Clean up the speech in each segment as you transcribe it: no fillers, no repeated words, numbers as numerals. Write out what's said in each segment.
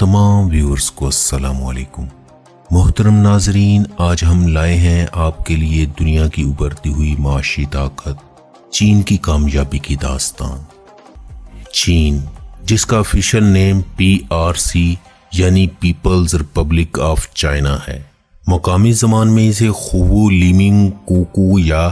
تمام ویورز کو السلام علیکم۔ محترم ناظرین، آج ہم لائے ہیں آپ کے لیے دنیا کی ابھرتی ہوئی معاشی طاقت چین کی کامیابی کی داستان۔ چین، جس کا آفیشل نیم PRC یعنی پیپلز ریپبلک آف چائنا ہے، مقامی زبان میں اسے خوو لیمنگ کوکو یا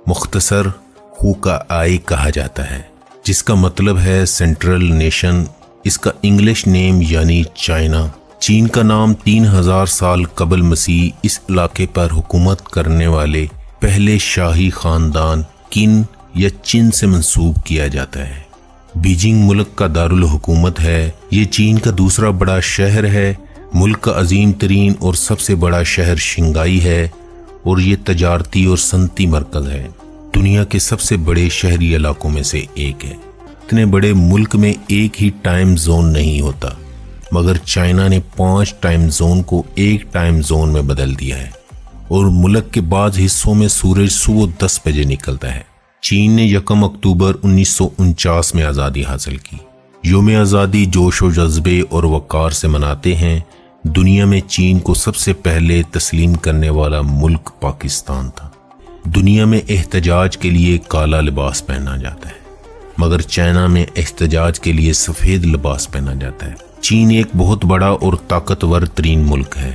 مختصر خو کا آئی کہا جاتا ہے، جس کا مطلب ہے سینٹرل نیشن۔ اس کا انگلش نیم یعنی چائنا۔ چین کا نام 3000 سال قبل مسیح اس علاقے پر حکومت کرنے والے پہلے شاہی خاندان قن یا چن سے منسوب کیا جاتا ہے۔ بیجنگ ملک کا دارالحکومت ہے۔ یہ چین کا دوسرا بڑا شہر ہے۔ ملک کا عظیم ترین اور سب سے بڑا شہر شنگھائی ہے اور یہ تجارتی اور صنعتی مرکز ہے۔ دنیا کے سب سے بڑے شہری علاقوں میں سے ایک ہے۔ اتنے بڑے ملک میں ایک ہی ٹائم زون نہیں ہوتا، مگر چائنا نے 5 ٹائم زون کو ایک ٹائم زون میں بدل دیا ہے اور ملک کے بعض حصوں میں سورج صبح 10 بجے نکلتا ہے۔ چین نے 1 اکتوبر 1949 میں آزادی حاصل کی۔ یوم آزادی جوش و جذبے اور وقار سے مناتے ہیں۔ دنیا میں چین کو سب سے پہلے تسلیم کرنے والا ملک پاکستان تھا۔ دنیا میں احتجاج کے لیے کالا لباس پہنا جاتا ہے، مگر چائنا میں احتجاج کے لیے سفید لباس پہنا جاتا ہے۔ چین ایک بہت بڑا اور طاقتور ترین ملک ہے۔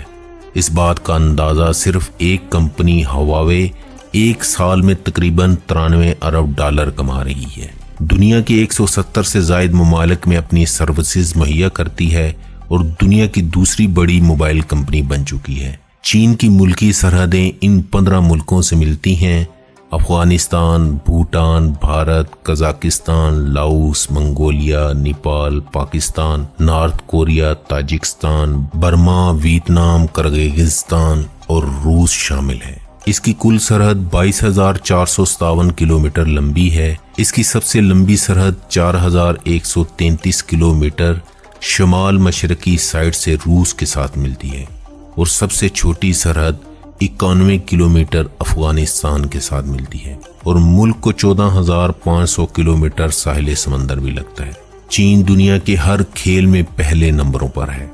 اس بات کا اندازہ صرف ایک کمپنی ہواوے ایک سال میں تقریباً 93 ارب ڈالر کما رہی ہے۔ دنیا کے 170 سے زائد ممالک میں اپنی سروسز مہیا کرتی ہے اور دنیا کی دوسری بڑی موبائل کمپنی بن چکی ہے۔ چین کی ملکی سرحدیں ان 15 ملکوں سے ملتی ہیں: Afghanistan, Bhutan, Bharat, Kazakhstan, Laos, Mongolia, Nepal, Pakistan, north Korea, Tajikistan, Burma, Vietnam, Kyrgyzstan اور روس شامل ہے۔ اس کی کل سرحد 22,457 کلومیٹر لمبی ہے۔ اس کی سب سے لمبی سرحد 4,133 کلومیٹر شمال مشرقی سائڈ سے روس کے ساتھ ملتی ہے اور سب سے چھوٹی سرحد 91 کلومیٹر افغانستان کے ساتھ ملتی ہے، اور ملک کو 14,500 کلومیٹر ساحل سمندر بھی لگتا ہے۔ چین دنیا کے ہر کھیل میں پہلے نمبروں پر ہے۔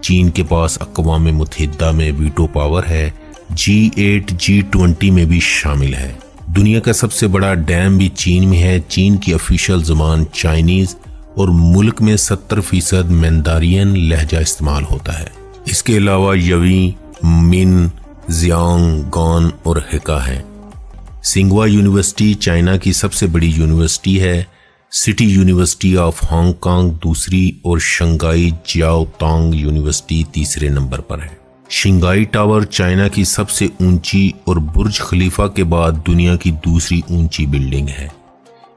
چین کے پاس اقوام متحدہ میں ویٹو پاور ہے، G8 G20 میں بھی شامل ہے۔ دنیا کا سب سے بڑا ڈیم بھی چین میں ہے۔ چین کی آفیشل زبان چائنیز اور ملک میں 70% مینڈارین لہجہ استعمال ہوتا ہے۔ اس کے علاوہ یویں، من، زیانگ، گان اور ہکا ہیں۔ سنگوا یونیورسٹی چائنا کی سب سے بڑی یونیورسٹی ہے۔ City university of Hong Kong دوسری اور شنگھائی جیاؤ تانگ یونیورسٹی تیسرے نمبر پر ہے۔ شنگھائی ٹاور چائنا کی سب سے اونچی اور برج خلیفہ کے بعد دنیا کی دوسری اونچی بلڈنگ ہے۔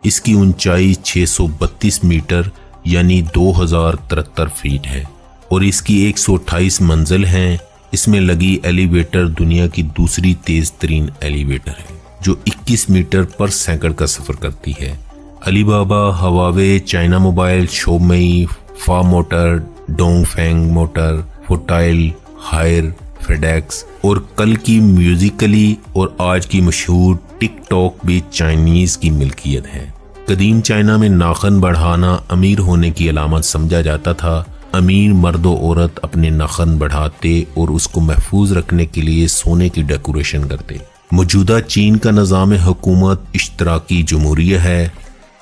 اس کی اونچائی 632 میٹر یعنی 2073 فیٹ ہے اور اس کی 128 منزل ہیں۔ اس میں لگی ایلیویٹر دنیا کی دوسری تیز ترین ایلیویٹر ہے، جو 21 میٹر پر سیکنڈ کا سفر کرتی ہے۔ علی بابا، ہواوے، چائنا موبائل، شومی، فا motor, Dongfeng motor, Fotile, Haier, FedEx اور کل کی میوزیکلی اور آج کی مشہور ٹک ٹاک بھی چائنیز کی ملکیت ہے۔ قدیم چائنا میں ناخن بڑھانا امیر ہونے کی علامت سمجھا جاتا تھا۔ امیر مرد و عورت اپنے ناخن بڑھاتے اور اس کو محفوظ رکھنے کے لیے سونے کی ڈیکوریشن کرتے۔ موجودہ چین کا نظام حکومت اشتراکی جمہوریہ ہے۔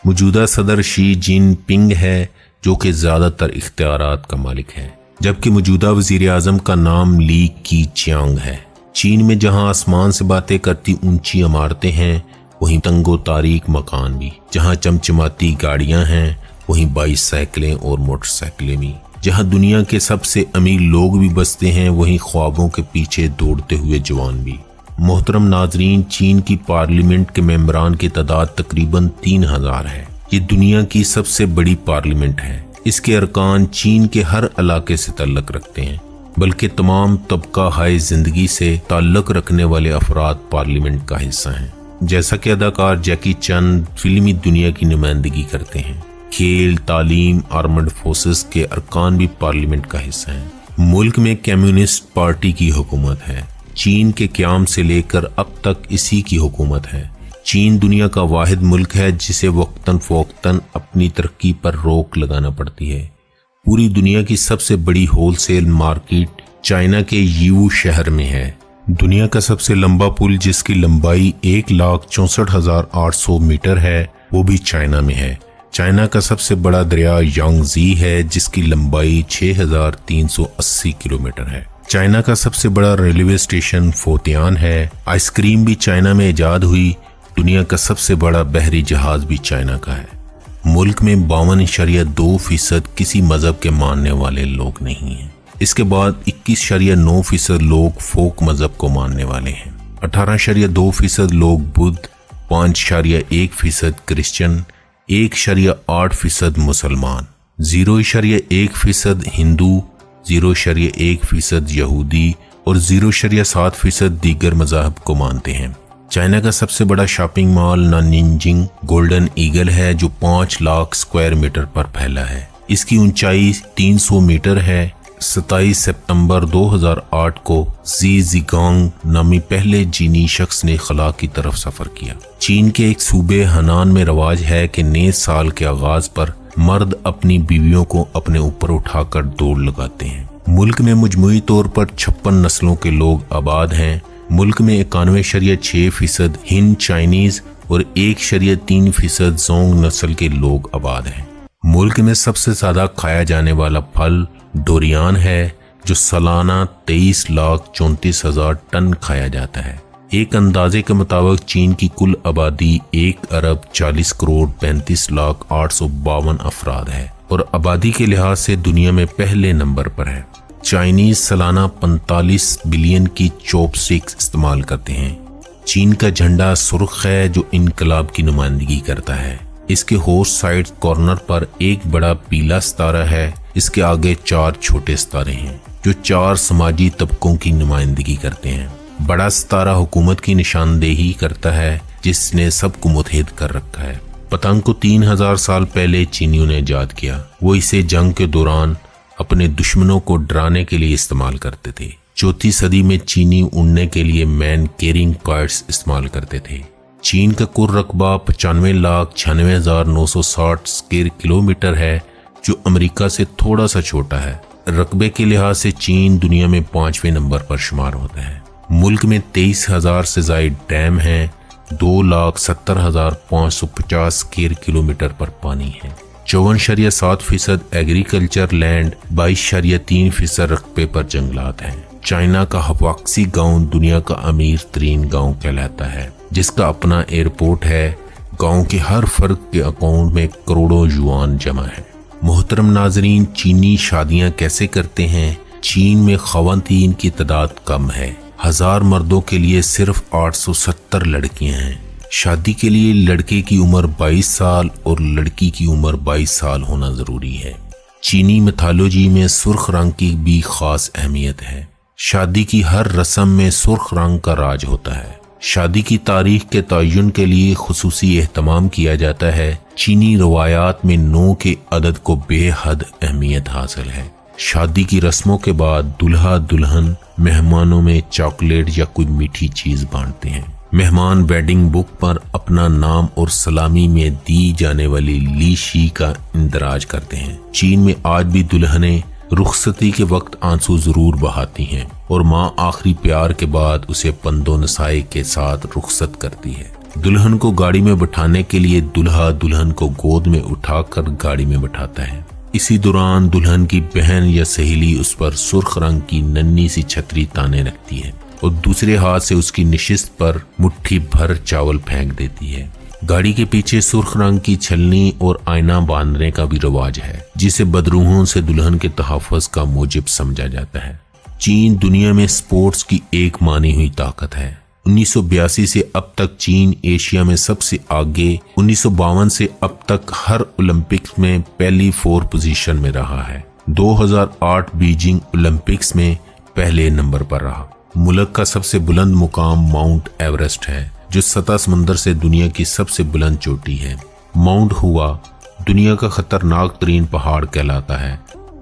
موجودہ صدر شی جن پنگ ہے، جو کہ زیادہ تر اختیارات کا مالک ہے، جبکہ موجودہ وزیر اعظم کا نام لی کی چیانگ ہے۔ چین میں جہاں آسمان سے باتیں کرتی اونچی عمارتیں ہیں، وہیں تنگ و تاریک مکان بھی۔ جہاں چمچماتی گاڑیاں ہیں، وہیں 22 سائیکلیں اور موٹر سائیکلیں بھی۔ جہاں دنیا کے سب سے امیر لوگ بھی بستے ہیں، وہیں خوابوں کے پیچھے دوڑتے ہوئے جوان بھی۔ محترم ناظرین، چین کی پارلیمنٹ کے ممبران کی تعداد تقریباً 3000 ہے۔ یہ دنیا کی سب سے بڑی پارلیمنٹ ہے۔ اس کے ارکان چین کے ہر علاقے سے تعلق رکھتے ہیں، بلکہ تمام طبقہ ہائے زندگی سے تعلق رکھنے والے افراد پارلیمنٹ کا حصہ ہیں۔ جیسا کہ اداکار جیکی چن فلمی دنیا کی نمائندگی کرتے ہیں، کھیل، تعلیم، آرمڈ فورسز کے ارکان بھی پارلیمنٹ کا حصہ ہیں۔ ملک میں کمیونسٹ پارٹی کی حکومت ہے۔ چین کے قیام سے لے کر اب تک اسی کی حکومت ہے۔ چین دنیا کا واحد ملک ہے جسے وقتاً فوقتاً اپنی ترقی پر روک لگانا پڑتی ہے۔ پوری دنیا کی سب سے بڑی ہول سیل مارکیٹ چائنا کے یو شہر میں ہے۔ دنیا کا سب سے لمبا پل جس کی لمبائی 1,64,800 میٹر ہے وہ بھی چائنا میں ہے۔ چائنا کا سب سے بڑا دریا یانگزی ہے جس کی لمبائی 6,380 کلومیٹر ہے۔ چائنا کا سب سے بڑا ریلوے اسٹیشن فوتیان ہے۔ آئس کریم بھی چائنا میں ایجاد ہوئی۔ دنیا کا سب سے بڑا بحری جہاز بھی چائنا کا ہے۔ ملک میں 52.2% کسی مذہب کے ماننے والے لوگ نہیں ہیں۔ اس کے بعد 21.9% لوگ فوک مذہب کو ماننے والے ہیں۔ 18.2% لوگ بدھ، 5.1% کرسچن، 1.8% مسلمان، 0.1% ہندو، 0.1% یہودی اور 0.7% دیگر مذاہب کو مانتے ہیں۔ چائنا کا سب سے بڑا shopping mall Nanjing golden eagle ہے جو 5 لاکھ اسکوائر میٹر پر پھیلا ہے۔ اس کی اونچائی 300 میٹر ہے۔ 27 ستمبر 2008 کو زی زیگانگ نامی پہلے چینی شخص نے خلا کی طرف سفر کیا۔ چین کے ایک صوبے ہنان میں رواج ہے کہ نئے سال کے آغاز پر مرد اپنی بیویوں کو اپنے اوپر اٹھا کر دوڑ لگاتے ہیں۔ ملک میں مجموعی طور پر 56 نسلوں کے لوگ آباد ہیں۔ ملک میں 91.6% ہند چائنیز اور 1.3% زونگ نسل کے لوگ آباد ہیں۔ ملک میں سب سے زیادہ کھایا جانے والا پھل ڈوریان ہے جو سالانہ 23,34,000 ٹن کھایا جاتا ہے۔ ایک اندازے کے مطابق چین کی کل آبادی 1,40,35,852 افراد ہے اور آبادی کے لحاظ سے دنیا میں پہلے نمبر پر ہے۔ چائنیز سالانہ 45 بلین کی چوپ سٹکس استعمال کرتے ہیں۔ چین کا جھنڈا سرخ ہے جو انقلاب کی نمائندگی کرتا ہے۔ اس کے ہوسٹ سائڈ کارنر پر ایک بڑا پیلا ستارہ ہے۔ اس کے آگے 4 چھوٹے ستارے ہیں جو 4 سماجی طبقوں کی نمائندگی کرتے ہیں۔ بڑا ستارہ حکومت کی نشاندہی کرتا ہے جس نے سب کو متحد کر رکھا ہے۔ پتنگ کو 3000 سال پہلے چینیوں نے ایجاد کیا۔ وہ اسے جنگ کے دوران اپنے دشمنوں کو ڈرانے کے لیے استعمال کرتے تھے۔ 4 صدی میں چینی اڑنے کے لیے مین کیرنگ کائٹس استعمال کرتے تھے۔ چین کا کل رقبہ 95,96,960 اسکوائر کلومیٹر ہے جو امریکہ سے تھوڑا سا چھوٹا ہے۔ رقبے کے لحاظ سے چین دنیا میں 5ویں نمبر پر شمار ہوتا ہے۔ ملک میں 23,000 سے زائد ڈیم ہیں۔ 2,70,550 اسکوائر کلومیٹر پر پانی ہے۔ 54.7% ایگریکلچر لینڈ، 22.3% رقبے پر جنگلات ہیں۔ چائنا کا ہواکسی گاؤں دنیا کا امیر ترین گاؤں کہلاتا ہے جس کا اپنا ایئرپورٹ ہے۔ گاؤں کے ہر فرد کے اکاؤنٹ میں کروڑوں یوان جمع ہے۔ محترم ناظرین، چینی شادیاں کیسے کرتے ہیں؟ چین میں خواتین کی تعداد کم ہے۔ 1000 مردوں کے لیے صرف 870 لڑکیاں ہیں۔ شادی کے لیے لڑکے کی عمر 22 سال اور لڑکی کی عمر 22 سال ہونا ضروری ہے۔ چینی میتھالوجی میں سرخ رنگ کی بھی خاص اہمیت ہے۔ شادی کی ہر رسم میں سرخ رنگ کا راج ہوتا ہے۔ شادی کی تاریخ کے تعین کے لیے خصوصی اہتمام کیا جاتا ہے۔ چینی روایات میں 9 کے عدد کو بے حد اہمیت حاصل ہے۔ شادی کی رسموں کے بعد دلہا دلہن مہمانوں میں چاکلیٹ یا کوئی میٹھی چیز بانٹتے ہیں۔ مہمان ویڈنگ بک پر اپنا نام اور سلامی میں دی جانے والی لیشی کا اندراج کرتے ہیں۔ چین میں آج بھی دلہنیں رخصتی کے وقت آنسو ضرور بہاتی ہیں اور ماں آخری پیار کے بعد اسے پند و نسائی کے ساتھ رخصت کرتی ہے۔ دلہن کو گاڑی میں بٹھانے کے لیے دلہا دلہن کو گود میں اٹھا کر گاڑی میں بٹھاتا ہے۔ اسی دوران دلہن کی بہن یا سہیلی اس پر سرخ رنگ کی ننھی سی چھتری تانے رکھتی ہے اور دوسرے ہاتھ سے اس کی نشست پر مٹھی بھر چاول پھینک دیتی ہے۔ گاڑی کے پیچھے سرخ رنگ کی چھلنی اور آئینہ باندھنے کا بھی رواج ہے جسے بدروحوں سے دلہن کے تحفظ کا موجب سمجھا جاتا ہے۔ چین دنیا میں سپورٹس کی ایک مانی ہوئی طاقت ہے۔ 1982 سے اب تک چین ایشیا میں سب سے آگے، 1952 سے اب تک ہر اولمپکس میں پہلی 4 پوزیشن میں رہا ہے۔ 2008 بیجنگ اولمپکس میں پہلے نمبر پر رہا۔ ملک کا سب سے بلند مقام ماؤنٹ ایورسٹ ہے جو سطح سمندر سے دنیا کی سب سے بلند چوٹی ہے۔ ماؤنٹ ہوا دنیا کا خطرناک ترین پہاڑ کہلاتا ہے۔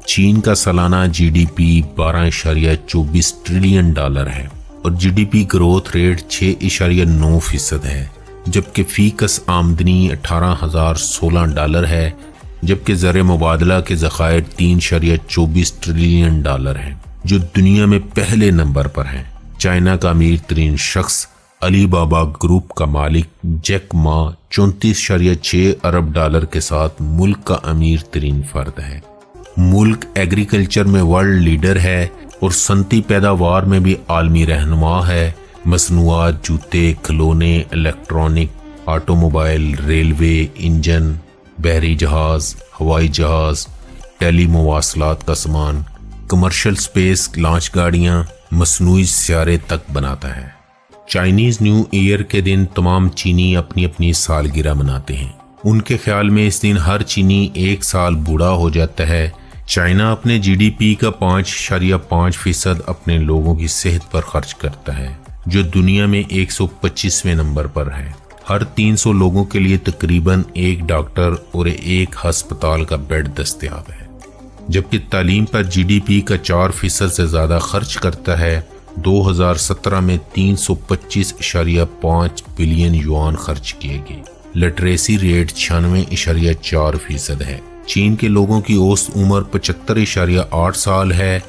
چین کا سالانہ GDP 12.24 ٹریلین ڈالر ہے اور GDP گروتھ ریٹ 6.9% ہے، جبکہ فی کس آمدنی $18,016 ہے جبکہ زر مبادلہ کے ذخائر 3.24 ٹریلین ڈالر ہیں، جو دنیا میں پہلے نمبر پر ہیں۔ چائنا کا امیر ترین شخص علی بابا گروپ کا مالک جیک ما 34.6 ارب ڈالر کے ساتھ ملک کا امیر ترین فرد ہے۔ ملک ایگریکلچر میں ورلڈ لیڈر ہے اور صنعتی پیداوار میں بھی عالمی رہنما ہے۔ مصنوعات، جوتے، کھلونے، electronic, auto mobile, railway, engine, بحری جہاز، ہوائی جہاز، ٹیلی مواصلات کا سامان، کمرشل سپیس لانچ گاڑیاں، مصنوعی سیارے تک بناتا ہے۔ چائنیز نیو ایئر کے دن تمام چینی اپنی اپنی سالگرہ مناتے ہیں۔ ان کے خیال میں اس دن ہر چینی 1 سال بوڑھا ہو جاتا ہے۔ چائنا اپنے جی ڈی پی کا 5.5% اپنے لوگوں کی صحت پر خرچ کرتا ہے، جو دنیا میں 125ویں نمبر پر ہے۔ ہر 300 لوگوں کے لیے تقریباً 1 ڈاکٹر اور 1 ہسپتال کا بیڈ دستیاب ہے، جبکہ تعلیم پر جی ڈی پی کا 4% سے زیادہ خرچ کرتا ہے۔ 2017 میں 325.5 بلین یوان خرچ کیے گئے۔ لٹریسی ریٹ 96.4% ہے۔ چین کے لوگوں کی اوسط عمر 75.8 سال ہے۔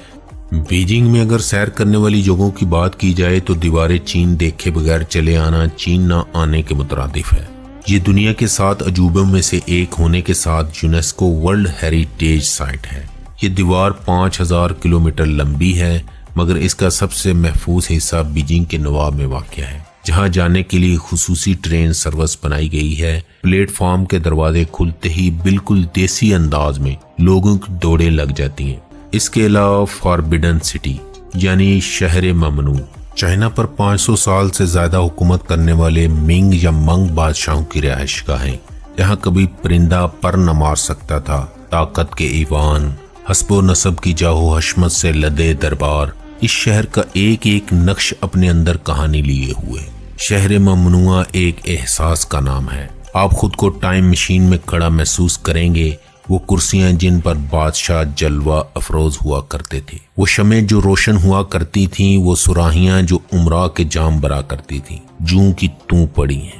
بیجنگ میں اگر سیر کرنے والی جگہوں کی بات کی جائے تو دیواریں چین دیکھے بغیر چلے آنا چین نہ آنے کے مترادف ہے۔ یہ دنیا کے 7 عجوبوں میں سے ایک ہونے کے ساتھ یونیسکو ورلڈ ہیریٹیج سائٹ ہے۔ یہ دیوار 5000 کلومیٹر لمبی ہے، مگر اس کا سب سے محفوظ حصہ بیجنگ کے نواب میں واقع ہے، جہاں جانے کے لیے خصوصی ٹرین سروس بنائی گئی ہے۔ پلیٹ فارم کے دروازے کھلتے ہی بالکل دیسی انداز میں لوگوں کی دوڑیں لگ جاتی ہیں۔ اس کے علاوہ فاربیڈن سٹی یعنی شہر ممنوع، چائنا پر 500 سال سے زیادہ حکومت کرنے والے منگ یا منگ بادشاہوں کی رہائش گاہ ہے، جہاں کبھی پرندہ پر نہ مار سکتا تھا۔ طاقت کے ایوان، حسب و نسب کی جاہ و حشمت سے لدے دربار، اس شہر کا ایک ایک نقش اپنے اندر کہانی لیے ہوئے۔ شہر ممنوعہ ایک احساس کا نام ہے۔ آپ خود کو ٹائم مشین میں کھڑا محسوس کریں گے۔ وہ کرسیاں جن پر بادشاہ جلوہ افروز ہوا کرتے تھے، وہ شمعیں جو روشن ہوا کرتی تھیں، وہ سراہیاں جو عمرہ کے جام برا کرتی تھیں، جوں کی توں پڑی ہیں۔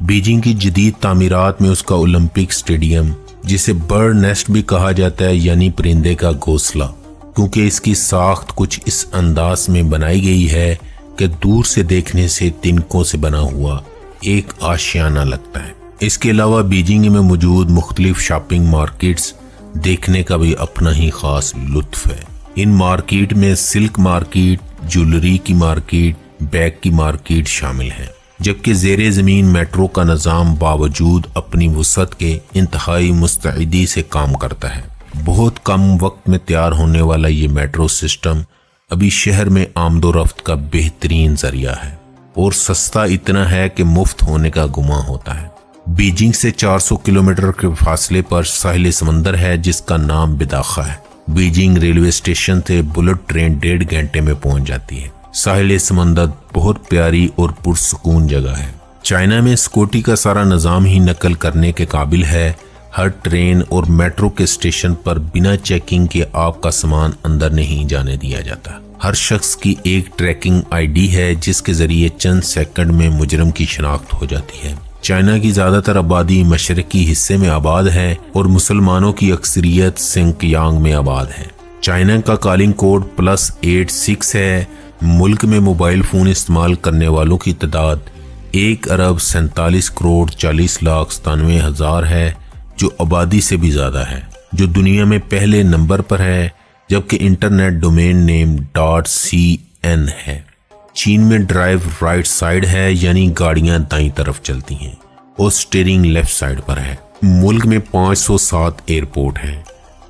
بیجنگ کی جدید تعمیرات میں اس کا اولمپک سٹیڈیم، جسے برڈ نیسٹ بھی کہا جاتا ہے یعنی پرندے کا گھونسلہ، کیونکہ اس کی ساخت کچھ اس انداز میں بنائی گئی ہے کہ دور سے دیکھنے سے تنکوں سے بنا ہوا ایک آشیانہ لگتا ہے۔ اس کے علاوہ بیجنگ میں موجود مختلف شاپنگ مارکیٹس دیکھنے کا بھی اپنا ہی خاص لطف ہے۔ ان مارکیٹ میں سلک مارکیٹ، جولری کی مارکیٹ، بیگ کی مارکیٹ شامل ہیں، جبکہ زیر زمین میٹرو کا نظام باوجود اپنی وسعت کے انتہائی مستعدی سے کام کرتا ہے۔ بہت کم وقت میں تیار ہونے والا یہ میٹرو سسٹم ابھی شہر میں آمد و رفت کا بہترین ذریعہ ہے اور سستا اتنا ہے کہ مفت ہونے کا گمان ہوتا ہے۔ بیجنگ سے 400 کلومیٹر کے فاصلے پر ساحل سمندر ہے جس کا نام بداخا ہے۔ بیجنگ ریلوے اسٹیشن سے بلٹ ٹرین 1.5 گھنٹے میں پہنچ جاتی ہے۔ ساحل سمندر بہت پیاری اور پرسکون جگہ ہے۔ چائنا میں سکیورٹی کا سارا نظام ہی نقل کرنے کے قابل ہے۔ ہر ٹرین اور میٹرو کے اسٹیشن پر بنا چیکنگ کے آپ کا سامان اندر نہیں جانے دیا جاتا۔ ہر شخص کی ایک ٹریکنگ آئی ڈی ہے جس کے ذریعے چند سیکنڈ میں مجرم کی شناخت ہو جاتی ہے۔ چائنا کی زیادہ تر آبادی مشرقی حصے میں آباد ہے اور مسلمانوں کی اکثریت سنکیانگ میں آباد ہے۔ چائنا کا کالنگ کوڈ +86 ہے۔ ملک میں موبائل فون استعمال کرنے والوں کی تعداد 1,47,40,97,000 ہے، جو آبادی سے بھی زیادہ ہے، جو دنیا میں پہلے نمبر پر ہے، جبکہ انٹرنیٹ ڈومین نیم .cn ہے۔ چین میں ڈرائیو رائٹ سائیڈ ہے، یعنی گاڑیاں دائیں طرف چلتی ہیں اور سٹیئرنگ لیفٹ سائیڈ پر ہے۔ ملک میں 507 ایئرپورٹ ہیں،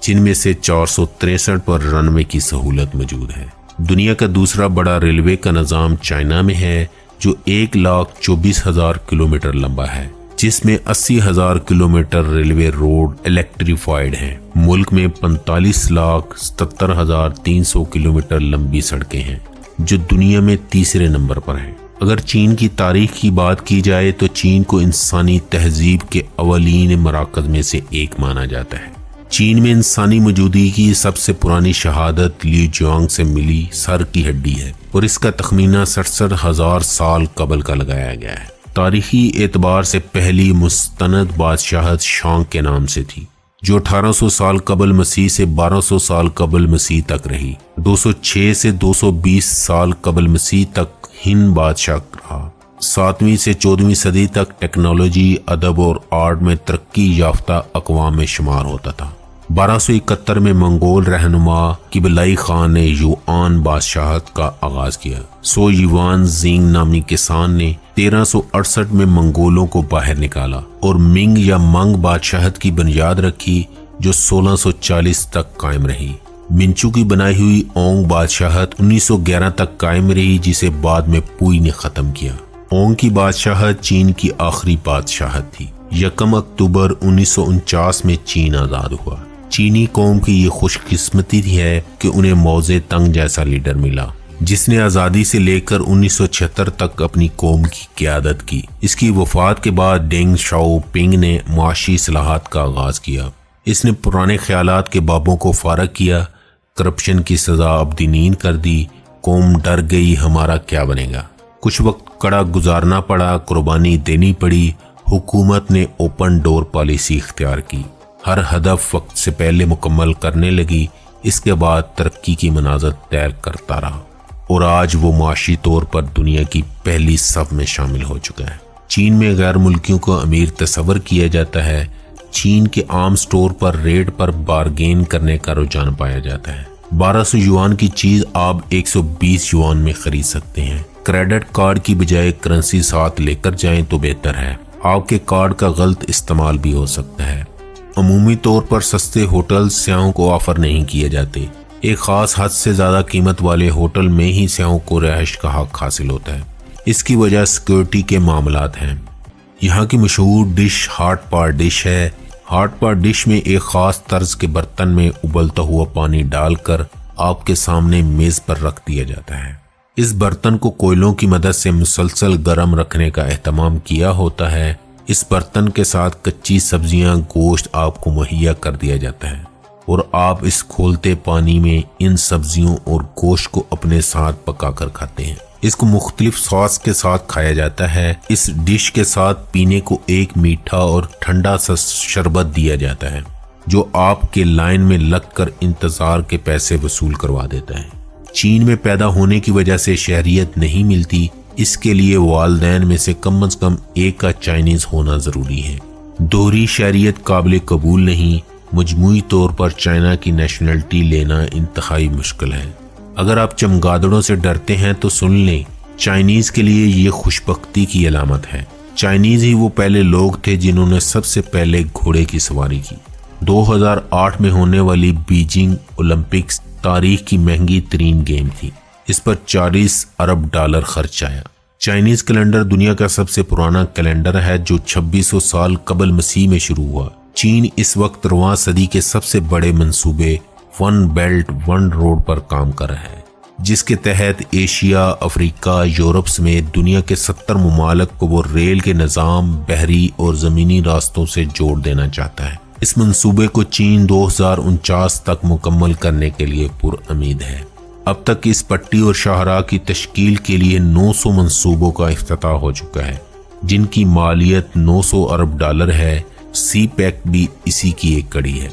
جن میں سے 463 پر رن وے کی سہولت موجود ہے۔ دنیا کا دوسرا بڑا ریلوے کا نظام چائنا میں ہے، جو 1,24,000 کلومیٹر لمبا ہے، جس میں 80,000 کلومیٹر ریلوے روڈ الیکٹریفائیڈ ہیں۔ ملک میں 45,77,300 کلومیٹر لمبی سڑکیں ہیں، جو دنیا میں تیسرے نمبر پر ہیں۔ اگر چین کی تاریخ کی بات کی جائے تو چین کو انسانی تہذیب کے اولین مراکز میں سے ایک مانا جاتا ہے۔ چین میں انسانی موجودگی کی سب سے پرانی شہادت لیو جیونگ سے ملی سر کی ہڈی ہے اور اس کا تخمینہ 67,000 سال قبل کا لگایا گیا ہے۔ تاریخی اعتبار سے پہلی مستند بادشاہت شانگ کے نام سے تھی، جو 1800 سال قبل مسیح سے 1200 سال قبل مسیح تک رہی۔ 206 سے 220 سال قبل مسیح تک ہند بادشاہ رہا۔ 7ویں سے 14ویں صدی تک ٹیکنالوجی، ادب اور آرٹ میں ترقی یافتہ اقوام میں شمار ہوتا تھا۔ 1271 میں منگول رہنما قبلائی خان نے یوآن بادشاہت کا آغاز کیا۔ سو یوان زینگ نامی کسان نے 1368 میں منگولوں کو باہر نکالا اور منگ یا منگ بادشاہت کی بنیاد رکھی جو 1640 تک قائم رہی۔ منچو کی بنائی ہوئی اونگ بادشاہت 1911 تک قائم رہی، جسے بعد میں پوئی نے ختم کیا۔ اونگ کی بادشاہت چین کی آخری بادشاہت تھی۔ 1 اکتوبر 1949 میں چین آزاد ہوا۔ چینی قوم کی یہ خوش قسمتی ہے کہ انہیں موزے تنگ جیسا لیڈر ملا، جس نے آزادی سے لے کر 1976 تک اپنی قوم کی قیادت کی۔ اس کی وفات کے بعد ڈینگ شاؤ پنگ نے معاشی اصلاحات کا آغاز کیا۔ اس نے پرانے خیالات کے بابوں کو فارغ کیا، کرپشن کی سزا ابدینین کر دی، قوم ڈر گئی ہمارا کیا بنے گا۔ کچھ وقت کڑا گزارنا پڑا، قربانی دینی پڑی۔ حکومت نے اوپن ڈور پالیسی اختیار کی، ہر ہدف وقت سے پہلے مکمل کرنے لگی۔ اس کے بعد ترقی کی منازل طے کرتا رہا اور آج وہ معاشی طور پر دنیا کی پہلی صف میں شامل ہو چکا ہے۔ چین میں غیر ملکیوں کو امیر تصور کیا جاتا ہے۔ چین کے عام سٹور پر ریٹ پر بارگین کرنے کا رجحان پایا جاتا ہے۔ 1200 یوان کی چیز آپ 120 یوان میں خرید سکتے ہیں۔ کریڈٹ کارڈ کی بجائے کرنسی ساتھ لے کر جائیں تو بہتر ہے۔ آپ کے کارڈ کا غلط استعمال بھی ہو سکتا ہے۔ عمومی طور پر سستے ہوٹل سیاحوں کو آفر نہیں کیے جاتے۔ ایک خاص حد سے زیادہ قیمت والے ہوٹل میں ہی سیاحوں کو رہائش کا حق حاصل ہوتا ہے۔ اس کی وجہ سیکورٹی کے معاملات ہیں۔ یہاں کی مشہور ڈش ہاٹ پاٹ ڈش ہے۔ ہاٹ پاٹ ڈش میں ایک خاص طرز کے برتن میں ابلتا ہوا پانی ڈال کر آپ کے سامنے میز پر رکھ دیا جاتا ہے۔ اس برتن کو کوئلوں کی مدد سے مسلسل گرم رکھنے کا اہتمام کیا ہوتا ہے۔ اس برتن کے ساتھ کچی سبزیاں، گوشت آپ کو مہیا کر دیا جاتا ہے اور آپ اس کھولتے پانی میں ان سبزیوں اور گوشت کو اپنے ساتھ پکا کر کھاتے ہیں۔ اس کو مختلف ساس کے ساتھ کھایا جاتا ہے۔ اس ڈش کے ساتھ پینے کو ایک میٹھا اور ٹھنڈا سا شربت دیا جاتا ہے جو آپ کے لائن میں لگ کر انتظار کے پیسے وصول کروا دیتا ہے۔ چین میں پیدا ہونے کی وجہ سے شہریت نہیں ملتی، اس کے لیے والدین میں سے کم ایک کا چائنیز ہونا ضروری ہے۔ دوہری شہریت قابل قبول نہیں۔ مجموعی طور پر چائنا کی نیشنلٹی لینا انتہائی مشکل ہے۔ اگر آپ چمگادڑوں سے ڈرتے ہیں تو سن لیں، چائنیز کے لیے یہ خوشبختی کی علامت ہے۔ چائنیز ہی وہ پہلے لوگ تھے جنہوں نے سب سے پہلے گھوڑے کی سواری کی۔ 2008 میں ہونے والی بیجنگ اولمپکس تاریخ کی مہنگی ترین گیم تھی۔ اس پر $40 ارب خرچ آیا۔ چائنیز کیلنڈر دنیا کا سب سے پرانا کیلنڈر ہے جو 2600 سال قبل مسیح میں شروع ہوا۔ چین اس وقت رواں صدی کے سب سے بڑے منصوبے ون بیلٹ ون روڈ پر کام کر رہا ہے، جس کے تحت ایشیا، افریقہ، یورپ سمیت دنیا کے 70 ممالک کو وہ ریل کے نظام، بحری اور زمینی راستوں سے جوڑ دینا چاہتا ہے۔ اس منصوبے کو چین 2049 تک مکمل کرنے کے لیے پرامید ہے۔ اب تک اس پٹی اور شاہراہ کی تشکیل کے لیے 900 منصوبوں کا افتتاح ہو چکا ہے، جن کی مالیت $900 ارب ہے۔ سی پیک بھی اسی کی ایک کڑی ہے۔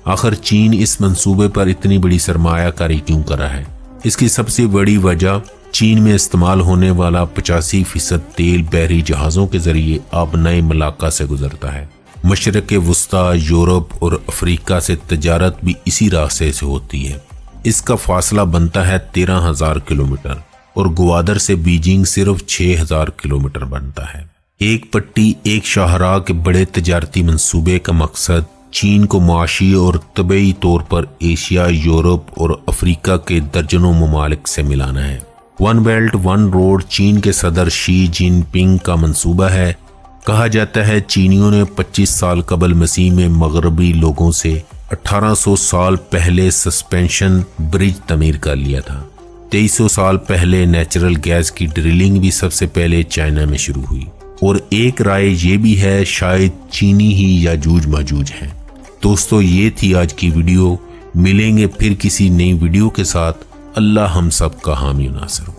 آخر چین اس منصوبے پر اتنی بڑی سرمایہ کاری کیوں کر رہا ہے؟ اس کی سب سے بڑی وجہ چین میں استعمال ہونے والا 85% تیل بحری جہازوں کے ذریعے آبنائے ملاقہ سے گزرتا ہے۔ مشرق وسطی، یورپ اور افریقہ سے تجارت بھی اسی راستے سے ہوتی ہے۔ اس کا فاصلہ بنتا ہے 13,000 کلومیٹر اور گوادر سے بیجنگ صرف 6,000 کلومیٹر بنتا ہے۔ ایک پٹی ایک شاہراہ کے بڑے تجارتی منصوبے کا مقصد چین کو معاشی اور طبعی طور پر ایشیا، یورپ اور افریقہ کے درجنوں ممالک سے ملانا ہے۔ ون بیلٹ ون روڈ چین کے صدر شی جن پنگ کا منصوبہ ہے۔ کہا جاتا ہے چینیوں نے 25 سال قبل مسیح میں مغربی لوگوں سے 1800 سال پہلے سسپینشن برج تعمیر کر لیا تھا۔ 2300 سال پہلے نیچرل گیس کی ڈرلنگ بھی سب سے پہلے چائنا میں شروع ہوئی، اور ایک رائے یہ بھی ہے شاید چینی ہی یاجوج ماجوج ہیں۔ دوستو، یہ تھی آج کی ویڈیو۔ ملیں گے پھر کسی نئی ویڈیو کے ساتھ۔ اللہ ہم سب کا حامی و ناصر ہو۔